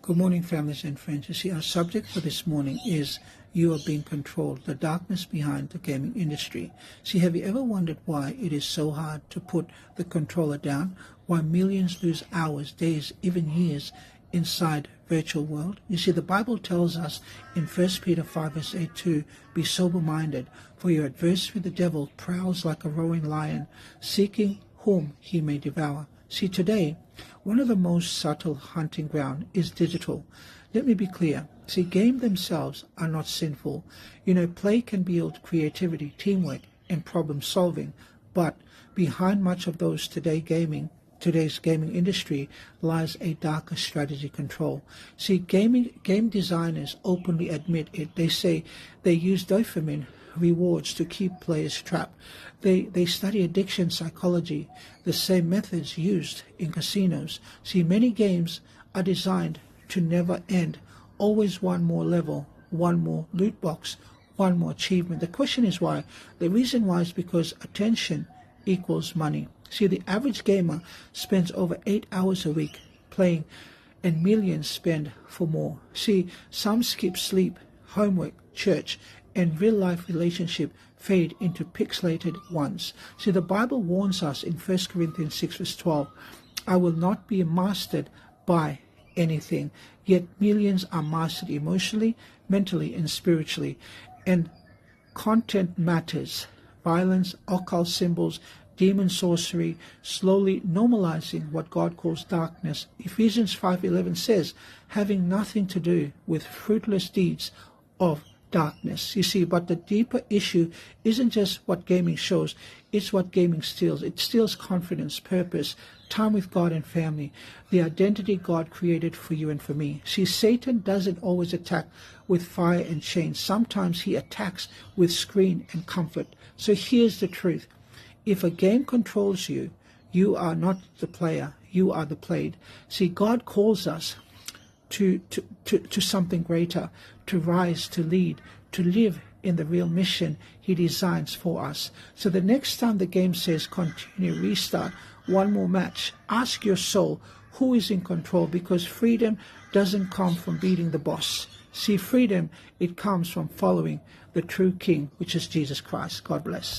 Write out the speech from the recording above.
Good morning, families and friends. You see, our subject for this morning is you are being controlled, the darkness behind the gaming industry. See, have you ever wondered why it is so hard to put the controller down? Why millions lose hours, days, even years inside virtual world? You see, the Bible tells us in 1 Peter 5 verse 8 to be sober-minded, for your adversary the devil prowls like a roaring lion, seeking whom he may devour. See, today, one of the most subtle hunting ground is digital. Let me be clear. See, games themselves are not sinful. Play can build creativity, teamwork, and problem solving. But behind much of today's gaming industry lies a darker strategy control. See, game designers openly admit it. They say they use dopamine rewards to keep players trapped. They study addiction psychology, the same methods used in casinos. See, many games are designed to never end. Always one more level, one more loot box, one more achievement. The question is why? The reason why is because attention equals money. See, the average gamer spends over 8 hours a week playing, and millions spend for more. See, some skip sleep, homework, church, and real-life relationship fade into pixelated ones. See, the Bible warns us in 1 Corinthians 6 verse 12, I will not be mastered by anything, yet millions are mastered emotionally, mentally, and spiritually. And content matters. Violence, occult symbols, demon sorcery, slowly normalizing what God calls darkness. Ephesians 5:11 says, having nothing to do with fruitless deeds of darkness. You see, but the deeper issue isn't just what gaming shows, it's what gaming steals. It steals confidence, purpose, time with God and family, the identity God created for you and for me. See, Satan doesn't always attack with fire and chains. Sometimes he attacks with screen and comfort. So here's the truth. If a game controls you, you are not the player, you are the played. See, God calls us to something greater, to rise, to lead, to live in the real mission he designs for us. So the next time the game says continue, restart, one more match, ask your soul who is in control, because freedom doesn't come from beating the boss. See, freedom, it comes from following the true King, which is Jesus Christ. God bless.